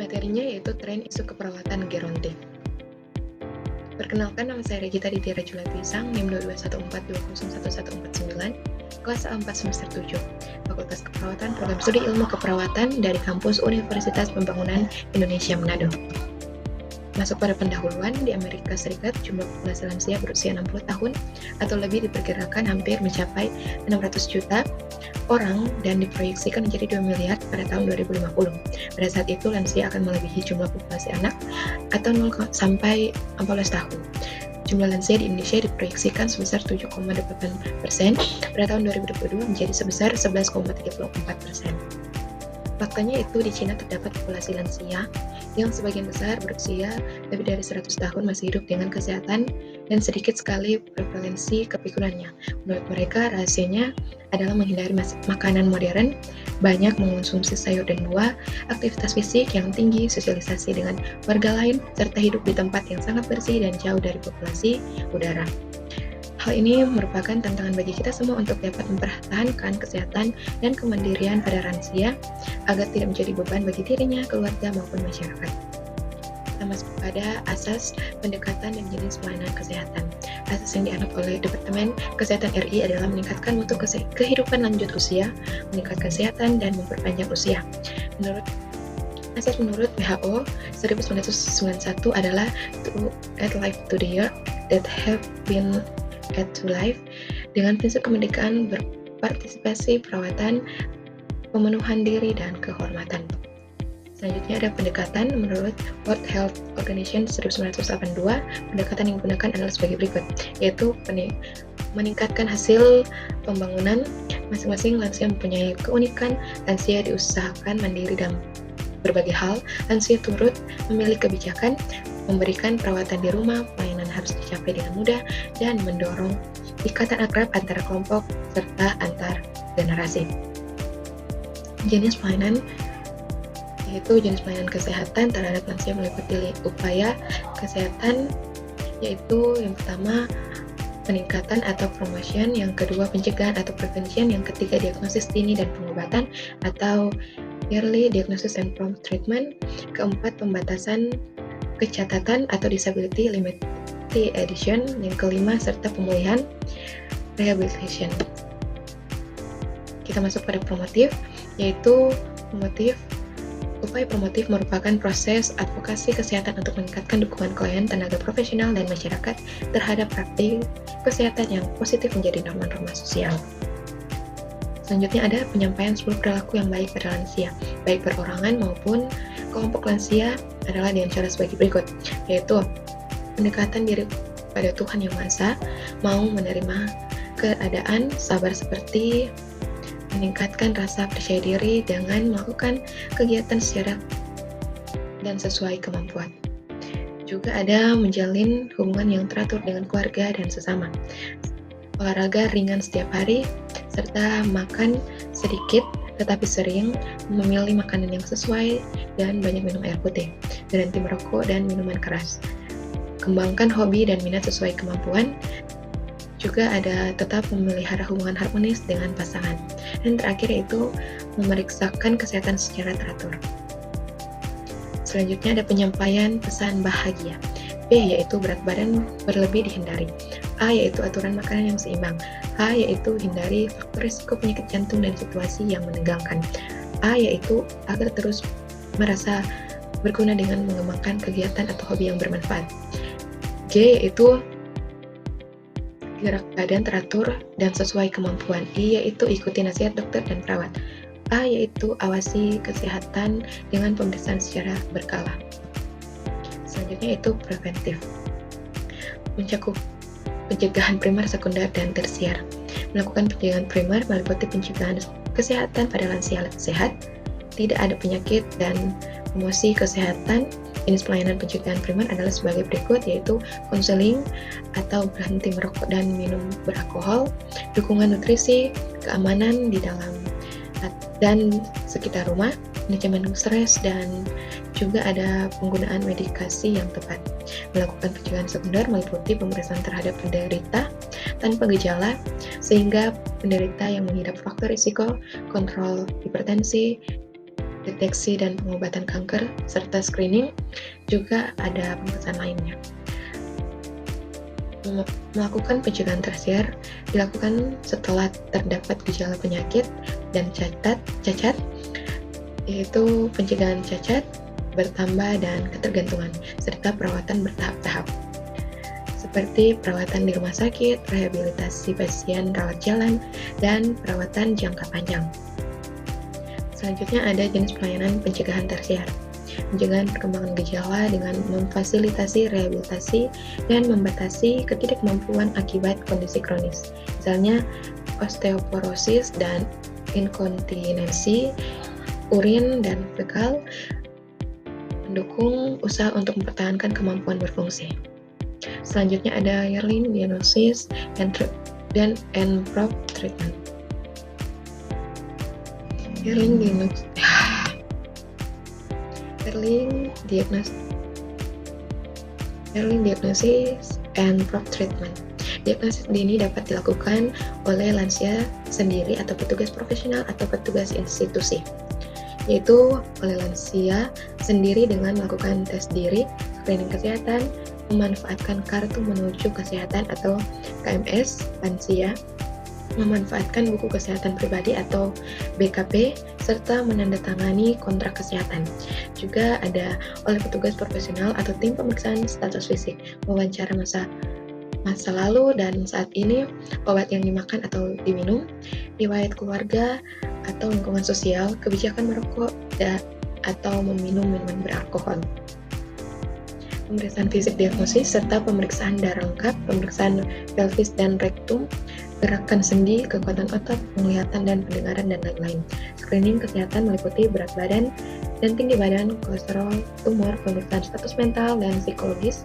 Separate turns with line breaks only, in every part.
Materinya yaitu tren isu keperawatan gerontik. Perkenalkan, nama saya Regita Ditya Rajulati, NIM 2214201149, kelas A4 semester 7, Fakultas Keperawatan, Program Studi Ilmu Keperawatan dari Kampus Universitas Pembangunan Indonesia Manado. Masuk pada pendahuluan, di Amerika Serikat jumlah populasi lansia berusia 60 tahun atau lebih diperkirakan hampir mencapai 600 juta orang dan diproyeksikan menjadi 2 miliar pada tahun 2050. Pada saat itu, lansia akan melebihi jumlah populasi anak atau 0 sampai 14 tahun. Jumlah lansia di Indonesia diproyeksikan sebesar 7,8% pada tahun 2022 menjadi sebesar 11,34%. Faktanya itu di Cina terdapat populasi lansia yang sebagian besar berusia lebih dari 100 tahun masih hidup dengan kesehatan dan sedikit sekali prevalensi kepikulannya. Menurut mereka, rahasianya adalah menghindari makanan modern, banyak mengonsumsi sayur dan buah, aktivitas fisik yang tinggi, sosialisasi dengan warga lain, serta hidup di tempat yang sangat bersih dan jauh dari populasi udara. Hal ini merupakan tantangan bagi kita semua untuk dapat mempertahankan kesehatan dan kemandirian pada lansia agar tidak menjadi beban bagi dirinya, keluarga, maupun masyarakat. Kita masuk pada asas pendekatan dan jenis pelayanan kesehatan. Asas yang dianut oleh Departemen Kesehatan RI adalah meningkatkan mutu kehidupan lanjut usia, meningkatkan kesehatan, dan memperpanjang usia. Menurut WHO 1991 adalah to add life to the year that have been add to life, dengan prinsip kemerdekaan berpartisipasi, perawatan, pemenuhan diri, dan kehormatan. Selanjutnya ada pendekatan menurut World Health Organization 1982. Pendekatan yang digunakan adalah sebagai berikut, yaitu meningkatkan hasil pembangunan. Masing-masing lansia mempunyai keunikan. Lansia diusahakan mandiri dalam berbagai hal. Lansia turut memilih kebijakan, memberikan perawatan di rumah, pelayanan harus dicapai dengan mudah, dan mendorong ikatan akrab antara kelompok serta antar generasi. Jenis pelayanan yaitu jenis pelayanan kesehatan terhadap lansia meliputi upaya kesehatan, yaitu yang pertama peningkatan atau promotion, yang kedua pencegahan atau prevention, yang ketiga diagnosis dini dan pengobatan atau early diagnosis and prompt treatment, keempat pembatasan kecacatan atau disability limitation, yang kelima serta pemulihan rehabilitation. Kita masuk pada promotif, yaitu upaya promotif merupakan proses advokasi kesehatan untuk meningkatkan dukungan klien, tenaga profesional, dan masyarakat terhadap praktik kesehatan yang positif menjadi norma-norma sosial. Selanjutnya ada penyampaian 10 perilaku yang baik pada lansia, baik perorangan maupun kelompok lansia adalah dengan cara sebagai berikut, yaitu pendekatan diri pada Tuhan Yang Maha Esa, mau menerima keadaan, sabar seperti meningkatkan rasa percaya diri dengan melakukan kegiatan secara dan sesuai kemampuan. Juga ada menjalin hubungan yang teratur dengan keluarga dan sesama, olahraga ringan setiap hari, serta makan sedikit tetapi sering, memilih makanan yang sesuai, dan banyak minum air putih, berhenti merokok dan minuman keras. Kembangkan hobi dan minat sesuai kemampuan. Juga ada tetap memelihara hubungan harmonis dengan pasangan. Dan terakhir yaitu memeriksakan kesehatan secara teratur. Selanjutnya ada penyampaian pesan bahagia. B yaitu berat badan berlebih dihindari. A yaitu aturan makanan yang seimbang. H yaitu hindari faktor risiko penyakit jantung dan situasi yang menegangkan. A yaitu agar terus merasa berguna dengan mengembangkan kegiatan atau hobi yang bermanfaat. G yaitu gerak badan teratur dan sesuai kemampuan. I yaitu ikuti nasihat dokter dan perawat. A yaitu awasi kesehatan dengan pemeriksaan secara berkala. Selanjutnya itu preventif, mencakup pencegahan primer, sekunder, dan tersier. Melakukan pencegahan primer meliputi pencegahan kesehatan pada lansia sehat, tidak ada penyakit, dan promosi kesehatan. Jenis pelayanan pencegahan primer adalah sebagai berikut, yaitu konseling atau berhenti merokok dan minum beralkohol, dukungan nutrisi, keamanan di dalam dan sekitar rumah, manajemen stres, dan juga ada penggunaan medikasi yang tepat. Melakukan pencegahan sekunder meliputi pemeriksaan terhadap penderita tanpa gejala, sehingga penderita yang mengidap faktor risiko, kontrol hipertensi, deteksi dan pengobatan kanker, serta screening. Juga ada pemeriksaan lainnya. Melakukan pencegahan tersier dilakukan setelah terdapat gejala penyakit dan cacat, yaitu pencegahan cacat, bertambah dan ketergantungan, serta perawatan bertahap-tahap, seperti perawatan di rumah sakit, rehabilitasi pasien rawat jalan, dan perawatan jangka panjang. Selanjutnya ada jenis pelayanan pencegahan tersier. Pencegahan perkembangan gejala dengan memfasilitasi rehabilitasi dan membatasi ketidakmampuan akibat kondisi kronis, misalnya osteoporosis dan inkontinensi urin dan fekal, mendukung usaha untuk mempertahankan kemampuan berfungsi. Selanjutnya ada yearly diagnosis and proper treatment. Early diagnosis and proper treatment. Diagnosis dini dapat dilakukan oleh lansia sendiri atau petugas profesional atau petugas institusi, yaitu oleh lansia sendiri dengan melakukan tes diri, screening kesehatan, memanfaatkan kartu menuju kesehatan atau KMS lansia, memanfaatkan buku kesehatan pribadi atau BKP, serta menandatangani kontrak kesehatan. Juga ada oleh petugas profesional atau tim pemeriksaan status fisik, wawancara masa lalu dan saat ini, obat yang dimakan atau diminum, riwayat keluarga atau lingkungan sosial, kebijakan merokok atau meminum minuman beralkohol. Pemeriksaan fisik diagnosis serta pemeriksaan darah lengkap, pemeriksaan pelvis dan rektum, gerakan sendi, kekuatan otot, penglihatan dan pendengaran, dan lain-lain. Screening kesehatan meliputi berat badan dan tinggi badan, kolesterol, tumor, pemeriksaan status mental dan psikologis.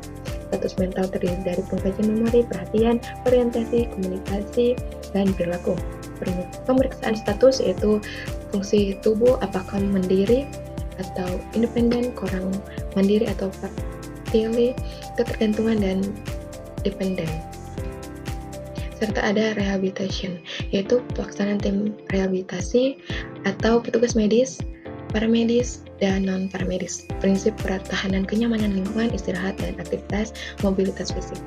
Status mental terdiri dari pengkajian memori, perhatian, orientasi, komunikasi, dan perilaku. Pemeriksaan status yaitu fungsi tubuh, apakah mandiri atau independen, kurang mandiri atau partili, ketergantungan, dan dependen. Serta ada rehabilitation, yaitu pelaksanaan tim rehabilitasi atau petugas medis, paramedis, dan non-paramedis. Prinsip pertahanan kenyamanan lingkungan, istirahat, dan aktivitas mobilitas fisik.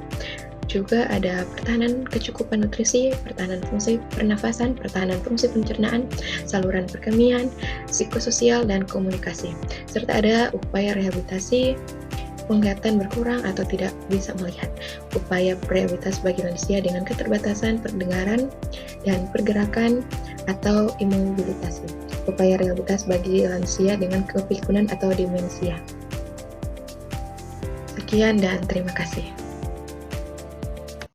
Juga ada pertahanan kecukupan nutrisi, pertahanan fungsi pernafasan, pertahanan fungsi pencernaan, saluran perkemihan, psikososial, dan komunikasi. Serta ada upaya rehabilitasi, penglihatan berkurang atau tidak bisa melihat, upaya rehabilitasi bagi lansia dengan keterbatasan pendengaran dan pergerakan atau imobilisasi, upaya rehabilitasi bagi lansia dengan kepikunan atau demensia. Sekian dan terima kasih.